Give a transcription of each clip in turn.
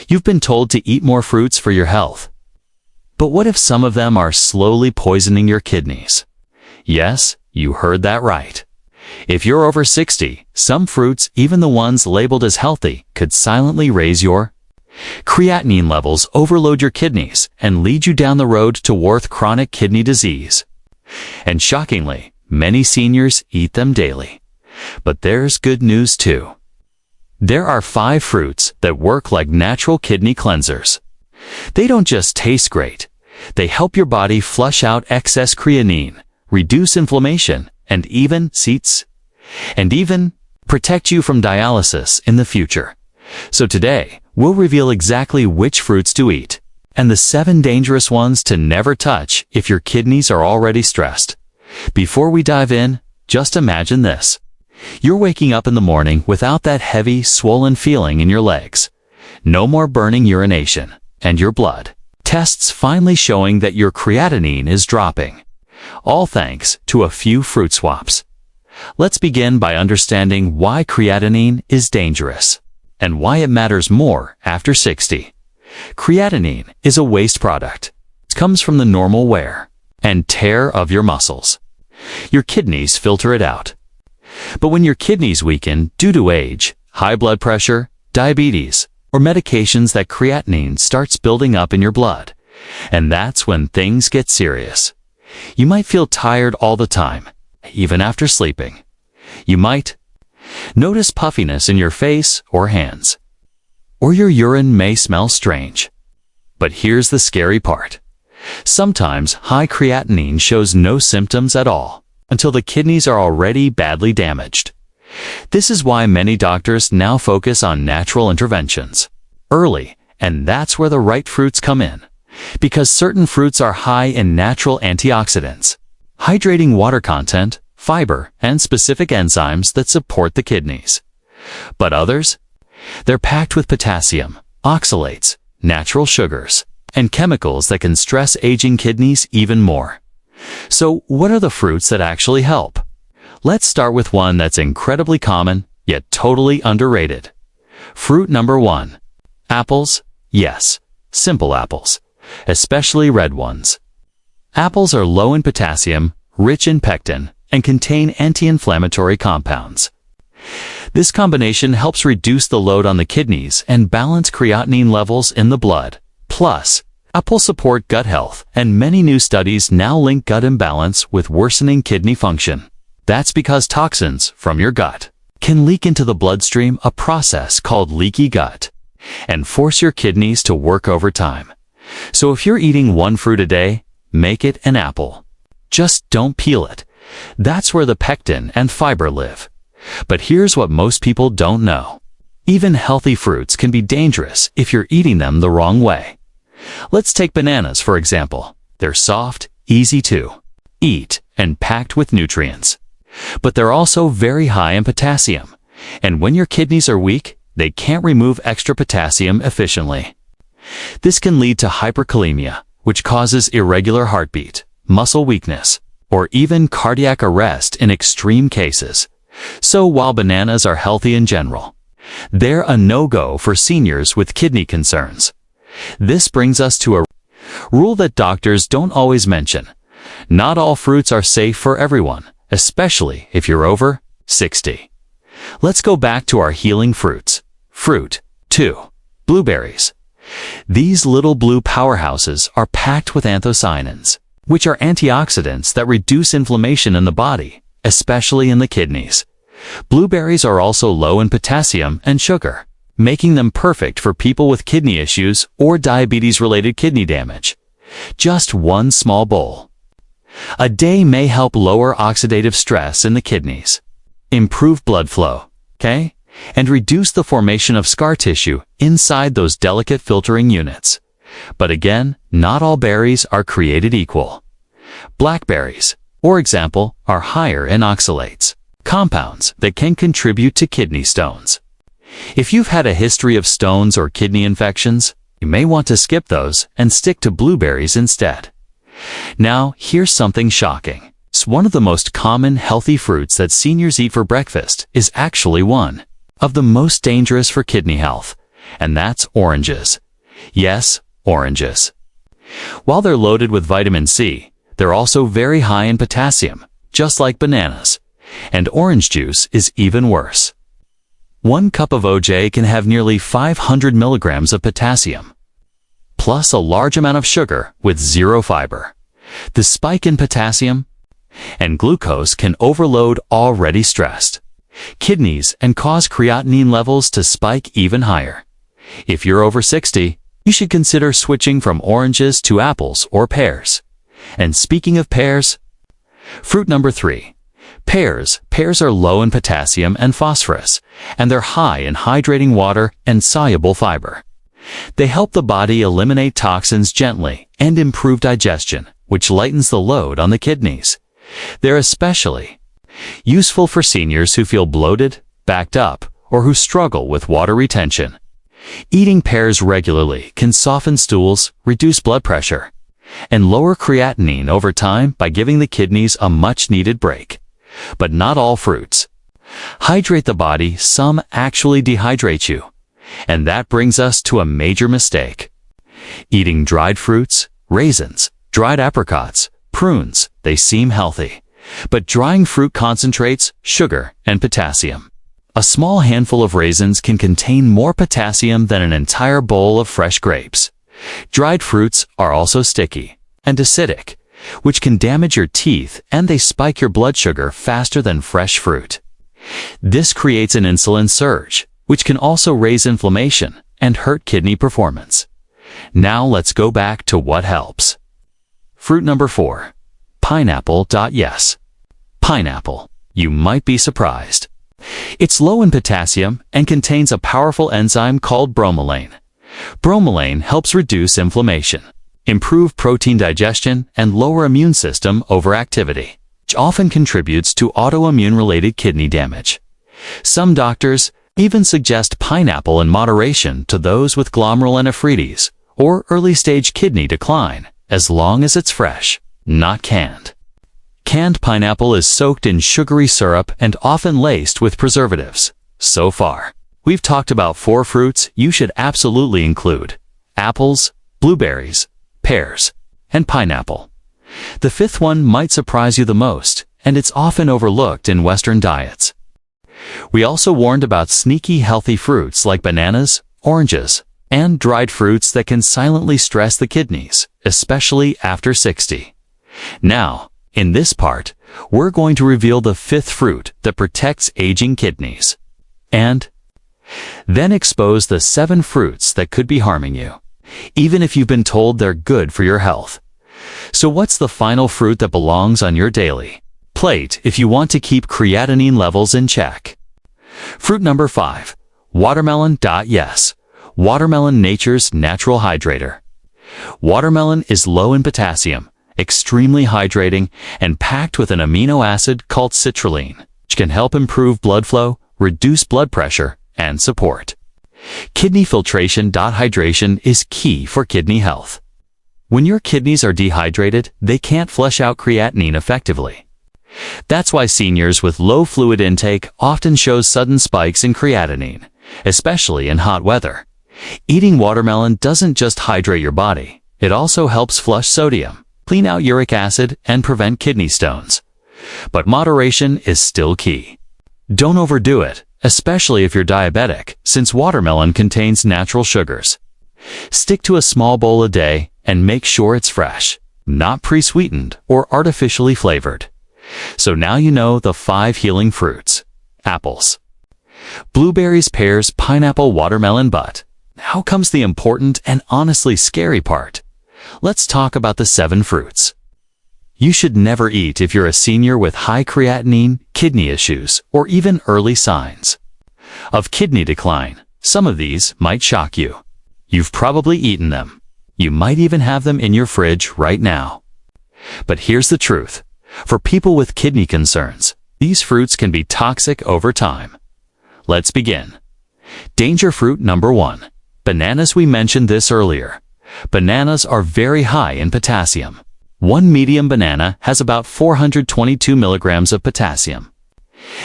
You've been told to eat more fruits for your health. But what if some of them are slowly poisoning your kidneys? Yes, you heard that right. If you're over 60, some fruits, even the ones labeled as healthy, could silently raise your creatinine levels, overload your kidneys, and lead you down the road toward chronic kidney disease. And shockingly, many seniors eat them daily. But there's good news too. There are 5 fruits that work like natural kidney cleansers. They don't just taste great. They help your body flush out excess creatinine, reduce inflammation, and even protect you from dialysis in the future. So today, we'll reveal exactly which fruits to eat, and the 7 dangerous ones to never touch if your kidneys are already stressed. Before we dive in, just imagine this. You're waking up in the morning without that heavy, swollen feeling in your legs. No more burning urination, and your blood tests finally showing that your creatinine is dropping. All thanks to a few fruit swaps. Let's begin by understanding why creatinine is dangerous and why it matters more after 60. Creatinine is a waste product. It comes from the normal wear and tear of your muscles. Your kidneys filter it out. But when your kidneys weaken due to age, high blood pressure, diabetes, or medications, that creatinine starts building up in your blood. And that's when things get serious. You might feel tired all the time, even after sleeping. You might notice puffiness in your face or hands. Or your urine may smell strange. But here's the scary part. Sometimes high creatinine shows no symptoms at all until the kidneys are already badly damaged. This is why many doctors now focus on natural interventions early, and that's where the right fruits come in. Because certain fruits are high in natural antioxidants, hydrating water content, fiber, and specific enzymes that support the kidneys. But others? They're packed with potassium, oxalates, natural sugars, and chemicals that can stress aging kidneys even more. So what are the fruits that actually help? Let's start with one that's incredibly common, yet totally underrated. Fruit number 1. Apples. Yes, simple apples, especially red ones. Apples are low in potassium, rich in pectin, and contain anti-inflammatory compounds. This combination helps reduce the load on the kidneys and balance creatinine levels in the blood. Plus, apples support gut health, and many new studies now link gut imbalance with worsening kidney function. That's because toxins from your gut can leak into the bloodstream, a process called leaky gut, and force your kidneys to work overtime. So if you're eating 1 fruit a day, make it an apple. Just don't peel it. That's where the pectin and fiber live. But here's what most people don't know. Even healthy fruits can be dangerous if you're eating them the wrong way. Let's take bananas, for example. They're soft, easy to eat, and packed with nutrients. But they're also very high in potassium. And when your kidneys are weak, they can't remove extra potassium efficiently. This can lead to hyperkalemia, which causes irregular heartbeat, muscle weakness, or even cardiac arrest in extreme cases. So while bananas are healthy in general, they're a no-go for seniors with kidney concerns. This brings us to a rule that doctors don't always mention. Not all fruits are safe for everyone, especially if you're over 60. Let's go back to our healing fruits. Fruit 2. Blueberries. These little blue powerhouses are packed with anthocyanins, which are antioxidants that reduce inflammation in the body, especially in the kidneys. Blueberries are also low in potassium and sugar, making them perfect for people with kidney issues or diabetes-related kidney damage. Just 1 small bowl a day may help lower oxidative stress in the kidneys, improve blood flow, and reduce the formation of scar tissue inside those delicate filtering units. But again, not all berries are created equal. Blackberries, for example, are higher in oxalates, compounds that can contribute to kidney stones. If you've had a history of stones or kidney infections, you may want to skip those and stick to blueberries instead. Now, here's something shocking. One of the most common healthy fruits that seniors eat for breakfast is actually one of the most dangerous for kidney health, and that's oranges. Yes, oranges. While they're loaded with vitamin C, they're also very high in potassium, just like bananas. And orange juice is even worse. 1 cup of OJ can have nearly 500 milligrams of potassium, plus a large amount of sugar with zero fiber. The spike in potassium and glucose can overload already stressed kidneys and cause creatinine levels to spike even higher. If you're over 60, you should consider switching from oranges to apples or pears. And speaking of pears, fruit number 3. Pears. Pears are low in potassium and phosphorus, and they're high in hydrating water and soluble fiber. They help the body eliminate toxins gently and improve digestion, which lightens the load on the kidneys. They're especially useful for seniors who feel bloated, backed up, or who struggle with water retention. Eating pears regularly can soften stools, reduce blood pressure, and lower creatinine over time by giving the kidneys a much-needed break. But not all fruits hydrate the body. Some actually dehydrate you. And that brings us to a major mistake. Eating dried fruits, raisins, dried apricots, prunes, they seem healthy. But drying fruit concentrates sugar and potassium. A small handful of raisins can contain more potassium than an entire bowl of fresh grapes. Dried fruits are also sticky and acidic, which can damage your teeth, and they spike your blood sugar faster than fresh fruit. This creates an insulin surge, which can also raise inflammation and hurt kidney performance. Now let's go back to what helps. Fruit number 4. Pineapple. Yes, pineapple. You might be surprised. It's low in potassium and contains a powerful enzyme called bromelain. Bromelain helps reduce inflammation, improve protein digestion, and lower immune system overactivity, which often contributes to autoimmune-related kidney damage. Some doctors even suggest pineapple in moderation to those with glomerulonephritis or early-stage kidney decline, as long as it's fresh, not canned. Canned pineapple is soaked in sugary syrup and often laced with preservatives. So far, we've talked about 4 fruits you should absolutely include: apples, blueberries, pears, and pineapple. The 5th one might surprise you the most, and it's often overlooked in Western diets. We also warned about sneaky healthy fruits like bananas, oranges, and dried fruits that can silently stress the kidneys, especially after 60. Now, in this part, we're going to reveal the 5th fruit that protects aging kidneys, and then expose the 7 fruits that could be harming you, even if you've been told they're good for your health. So what's the final fruit that belongs on your daily plate if you want to keep creatinine levels in check? Fruit number 5. Watermelon. Yes, watermelon, nature's natural hydrator. Watermelon is low in potassium, extremely hydrating, and packed with an amino acid called citrulline, which can help improve blood flow, reduce blood pressure, and support kidney filtration. Hydration is key for kidney health. When your kidneys are dehydrated, they can't flush out creatinine effectively. That's why seniors with low fluid intake often show sudden spikes in creatinine, especially in hot weather. Eating watermelon doesn't just hydrate your body, it also helps flush sodium, clean out uric acid, and prevent kidney stones. But moderation is still key. Don't overdo it, especially if you're diabetic, since watermelon contains natural sugars. Stick to a small bowl a day and make sure it's fresh, not pre-sweetened or artificially flavored. So now you know the 5 healing fruits. Apples, blueberries, pears, pineapple, watermelon. But now comes the important and honestly scary part. Let's talk about the 7 fruits you should never eat if you're a senior with high creatinine, kidney issues, or even early signs of kidney decline. Some of these might shock you. You've probably eaten them. You might even have them in your fridge right now. But here's the truth. For people with kidney concerns, these fruits can be toxic over time. Let's begin. Danger fruit number 1. Bananas. We mentioned this earlier. Bananas are very high in potassium. One medium banana has about 422 milligrams of potassium.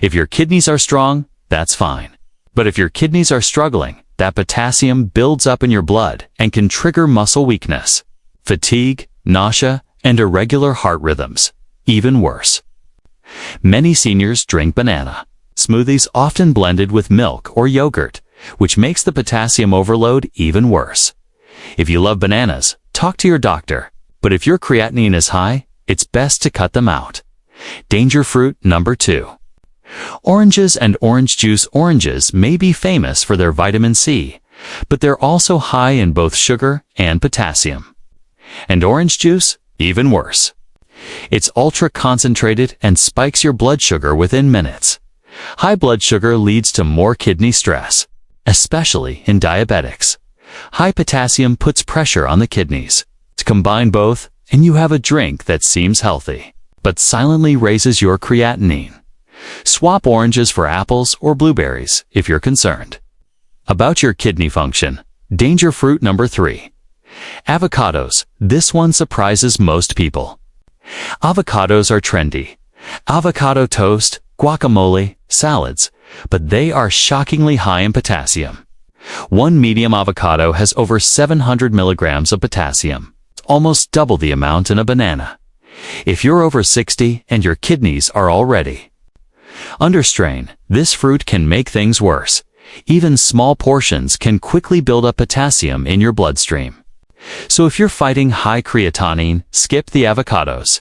If your kidneys are strong, that's fine. But if your kidneys are struggling, that potassium builds up in your blood and can trigger muscle weakness, fatigue, nausea, and irregular heart rhythms. Even worse. Many seniors drink banana smoothies, often blended with milk or yogurt, which makes the potassium overload even worse. If you love bananas, talk to your doctor, but if your creatinine is high, it's best to cut them out. Danger fruit number 2. Oranges and orange juice. Oranges may be famous for their vitamin C, but they're also high in both sugar and potassium. And orange juice, even worse. It's ultra-concentrated and spikes your blood sugar within minutes. High blood sugar leads to more kidney stress, especially in diabetics. High potassium puts pressure on the kidneys. To combine both, and you have a drink that seems healthy, but silently raises your creatinine. Swap oranges for apples or blueberries if you're concerned about your kidney function. Danger fruit number 3. Avocados. This one surprises most people. Avocados are trendy. Avocado toast, guacamole, salads, but they are shockingly high in potassium. One medium avocado has over 700 milligrams of potassium, almost double the amount in a banana. If you're over 60 and your kidneys are already under strain, this fruit can make things worse. Even small portions can quickly build up potassium in your bloodstream. So if you're fighting high creatinine, skip the avocados.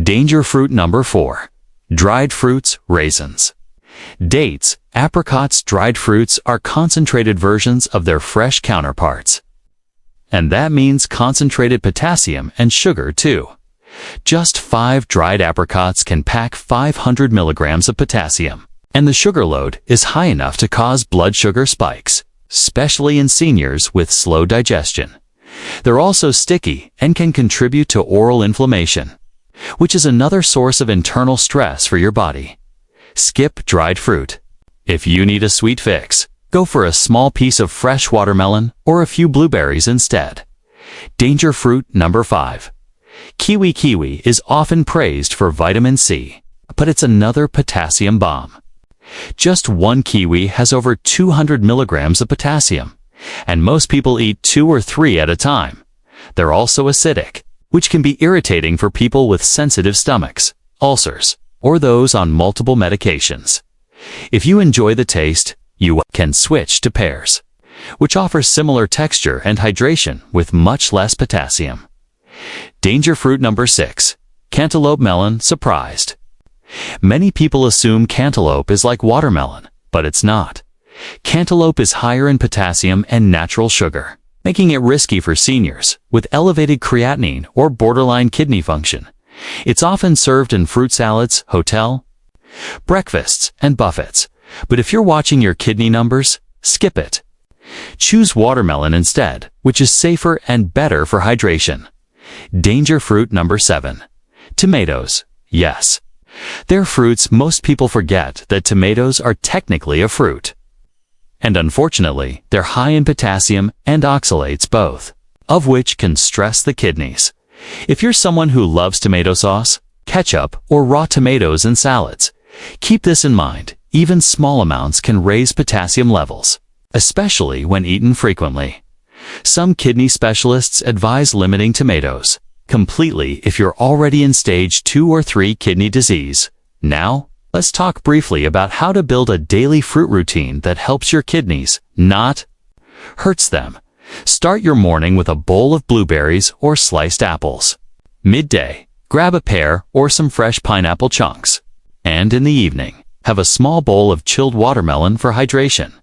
Danger fruit number 4. Dried fruits, raisins. Dates, apricots. Dried fruits are concentrated versions of their fresh counterparts. And that means concentrated potassium and sugar too. Just 5 dried apricots can pack 500 milligrams of potassium, and the sugar load is high enough to cause blood sugar spikes, especially in seniors with slow digestion. They're also sticky and can contribute to oral inflammation, which is another source of internal stress for your body. Skip dried fruit. If you need a sweet fix, go for a small piece of fresh watermelon or a few blueberries instead. Danger fruit number 5. Kiwi. Kiwi is often praised for vitamin C, but it's another potassium bomb. Just one kiwi has over 200 milligrams of potassium, and most people eat 2 or 3 at a time. They're also acidic, which can be irritating for people with sensitive stomachs, ulcers, or those on multiple medications. If you enjoy the taste, you can switch to pears, which offers similar texture and hydration with much less potassium. Danger fruit number 6. Cantaloupe. Melon. Surprised. Many people assume cantaloupe is like watermelon, but it's not. Cantaloupe is higher in potassium and natural sugar, making it risky for seniors with elevated creatinine or borderline kidney function. It's often served in fruit salads, hotel breakfasts, and buffets. But if you're watching your kidney numbers, skip it. Choose watermelon instead, which is safer and better for hydration. Danger fruit number 7. Tomatoes. Yes, they're fruits. Most people forget that tomatoes are technically a fruit. And unfortunately, they're high in potassium and oxalates, both of which can stress the kidneys. If you're someone who loves tomato sauce, ketchup, or raw tomatoes in salads, keep this in mind. Even small amounts can raise potassium levels, especially when eaten frequently. Some kidney specialists advise limiting tomatoes completely if you're already in stage 2 or 3 kidney disease. Now, let's talk briefly about how to build a daily fruit routine that helps your kidneys, not hurts them. Start your morning with a bowl of blueberries or sliced apples. Midday, grab a pear or some fresh pineapple chunks. And in the evening, have a small bowl of chilled watermelon for hydration.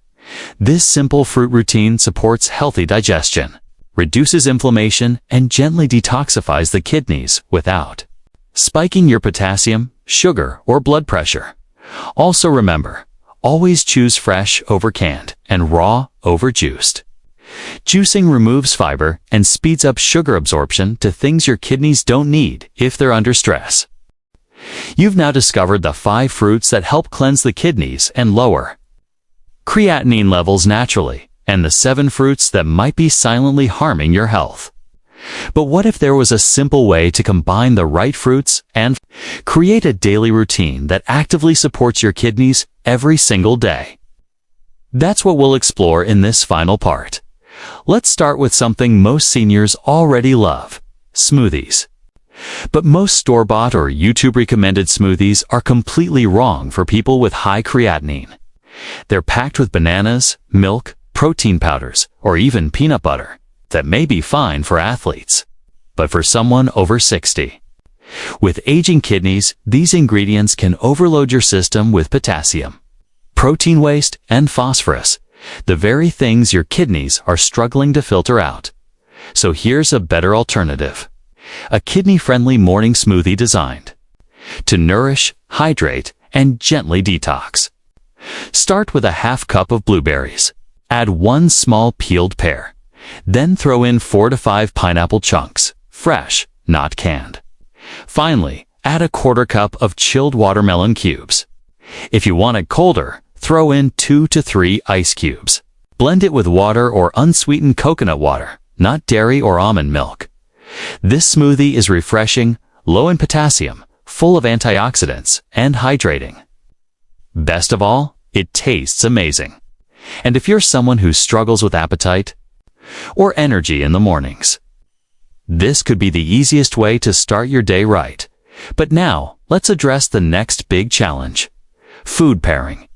This simple fruit routine supports healthy digestion, reduces inflammation, and gently detoxifies the kidneys without spiking your potassium, sugar, or blood pressure. Also remember, always choose fresh over canned and raw over juiced. Juicing removes fiber and speeds up sugar absorption to things your kidneys don't need if they're under stress. You've now discovered the 5 fruits that help cleanse the kidneys and lower creatinine levels naturally, and the 7 fruits that might be silently harming your health. But what if there was a simple way to combine the right fruits and create a daily routine that actively supports your kidneys every single day? That's what we'll explore in this final part. Let's start with something most seniors already love: smoothies. But most store-bought or YouTube-recommended smoothies are completely wrong for people with high creatinine. They're packed with bananas, milk, protein powders, or even peanut butter that may be fine for athletes, but for someone over 60. With aging kidneys, these ingredients can overload your system with potassium, protein waste, and phosphorus, the very things your kidneys are struggling to filter out. So here's a better alternative: a kidney-friendly morning smoothie designed to nourish, hydrate, and gently detox. Start with a half cup of blueberries. Add 1 small peeled pear. Then throw in 4 to 5 pineapple chunks, fresh, not canned. Finally, add a 1/4 cup of chilled watermelon cubes. If you want it colder, throw in 2 to 3 ice cubes. Blend it with water or unsweetened coconut water, not dairy or almond milk. This smoothie is refreshing, low in potassium, full of antioxidants, and hydrating. Best of all, it tastes amazing. And if you're someone who struggles with appetite or energy in the mornings, this could be the easiest way to start your day right. But now, let's address the next big challenge: food pairing.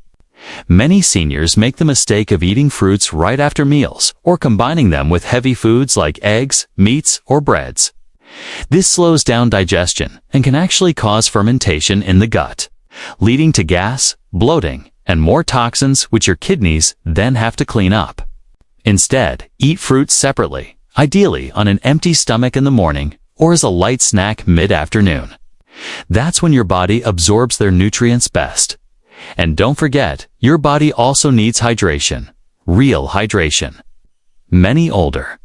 Many seniors make the mistake of eating fruits right after meals or combining them with heavy foods like eggs, meats, or breads. This slows down digestion and can actually cause fermentation in the gut, leading to gas, bloating, and more toxins which your kidneys then have to clean up. Instead, eat fruits separately, ideally on an empty stomach in the morning or as a light snack mid-afternoon. That's when your body absorbs their nutrients best. And don't forget, your body also needs hydration, real hydration. Many older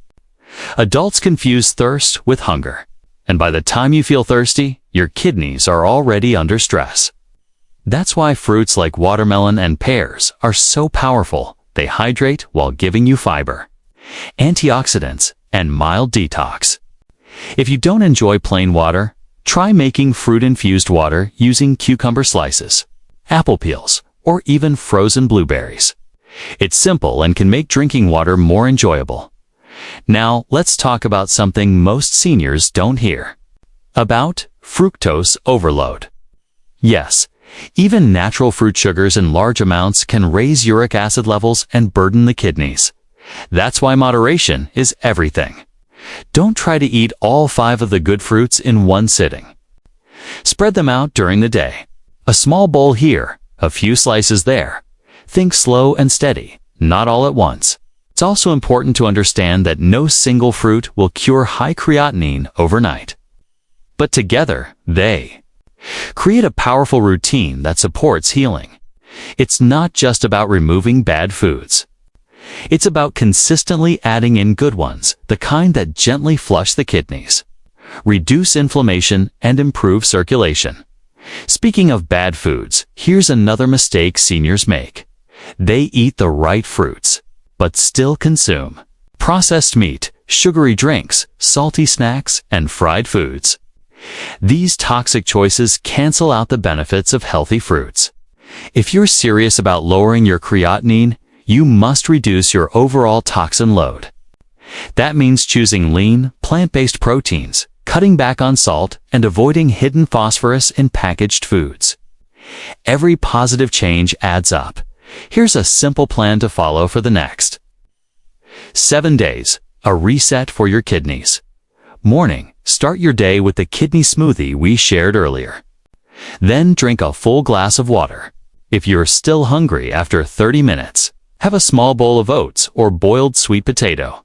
adults confuse thirst with hunger, and by the time you feel thirsty, your kidneys are already under stress. That's why fruits like watermelon and pears are so powerful. They hydrate while giving you fiber, antioxidants, and mild detox. If you don't enjoy plain water, try making fruit-infused water using cucumber slices, apple peels, or even frozen blueberries. It's simple and can make drinking water more enjoyable. Now, let's talk about something most seniors don't hear about: fructose overload. Yes, even natural fruit sugars in large amounts can raise uric acid levels and burden the kidneys. That's why moderation is everything. Don't try to eat all 5 of the good fruits in one sitting. Spread them out during the day. A small bowl here, a few slices there. Think slow and steady, not all at once. It's also important to understand that no single fruit will cure high creatinine overnight. But together, they create a powerful routine that supports healing. It's not just about removing bad foods. It's about consistently adding in good ones, the kind that gently flush the kidneys, reduce inflammation, and improve circulation. Speaking of bad foods, here's another mistake seniors make. They eat the right fruits, but still consume processed meat, sugary drinks, salty snacks, and fried foods. These toxic choices cancel out the benefits of healthy fruits. If you're serious about lowering your creatinine, you must reduce your overall toxin load. That means choosing lean, plant-based proteins, cutting back on salt, and avoiding hidden phosphorus in packaged foods. Every positive change adds up. Here's a simple plan to follow for the next 7 days, a reset for your kidneys. Morning, start your day with the kidney smoothie we shared earlier. Then drink a full glass of water. If you're still hungry after 30 minutes, have a small bowl of oats or boiled sweet potato.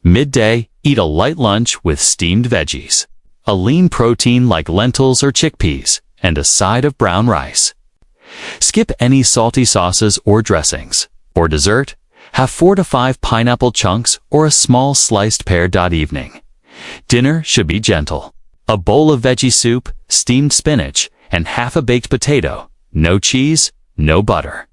Midday, eat a light lunch with steamed veggies, a lean protein like lentils or chickpeas, and a side of brown rice. Skip any salty sauces or dressings. For dessert, have 4 to 5 pineapple chunks or a small sliced pear. Evening. Dinner should be gentle. A bowl of veggie soup, steamed spinach, and half a baked potato. No cheese, no butter.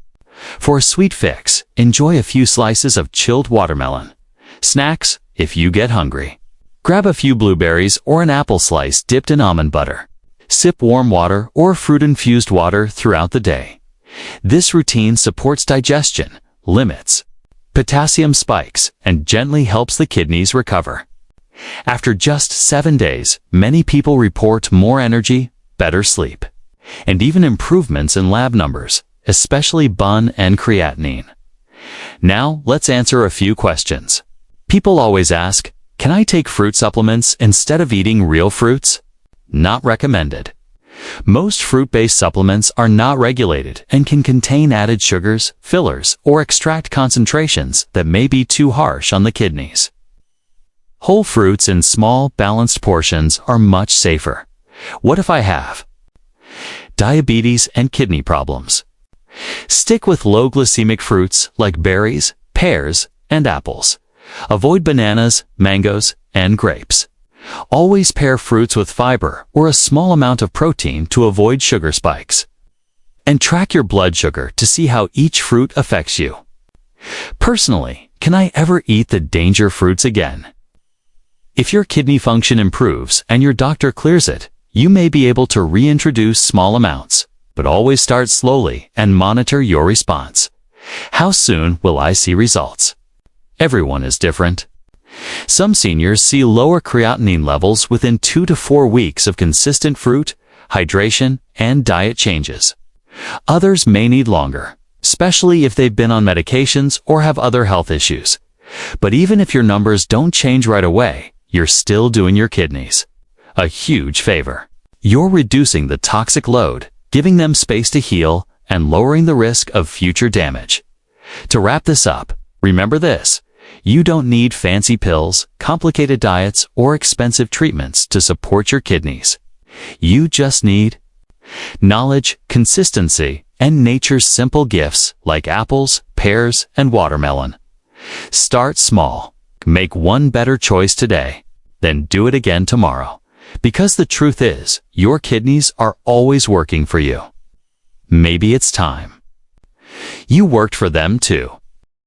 For a sweet fix, enjoy a few slices of chilled watermelon. Snacks, if you get hungry. Grab a few blueberries or an apple slice dipped in almond butter. Sip warm water or fruit-infused water throughout the day. This routine supports digestion, limits potassium spikes and gently helps the kidneys recover. After just 7 days, many people report more energy, better sleep, and even improvements in lab numbers, especially BUN and creatinine. Now, let's answer a few questions. People always ask, can I take fruit supplements instead of eating real fruits? Not recommended. Most fruit-based supplements are not regulated and can contain added sugars, fillers, or extract concentrations that may be too harsh on the kidneys. Whole fruits in small, balanced portions are much safer. What if I have diabetes and kidney problems? Stick with low glycemic fruits like berries, pears, and apples. Avoid bananas, mangoes, and grapes. Always pair fruits with fiber or a small amount of protein to avoid sugar spikes. And track your blood sugar to see how each fruit affects you. Personally, can I ever eat the danger fruits again? If your kidney function improves and your doctor clears it, you may be able to reintroduce small amounts, but always start slowly and monitor your response. How soon will I see results? Everyone is different. Some seniors see lower creatinine levels within 2 to 4 weeks of consistent fruit, hydration, and diet changes. Others may need longer, especially if they've been on medications or have other health issues. But even if your numbers don't change right away, you're still doing your kidneys a huge favor. You're reducing the toxic load, giving them space to heal, and lowering the risk of future damage. To wrap this up, remember this: you don't need fancy pills, complicated diets, or expensive treatments to support your kidneys. You just need knowledge, consistency, and nature's simple gifts like apples, pears, and watermelon. Start small. Make one better choice today, then do it again tomorrow. Because the truth is, your kidneys are always working for you. Maybe it's time you worked for them too.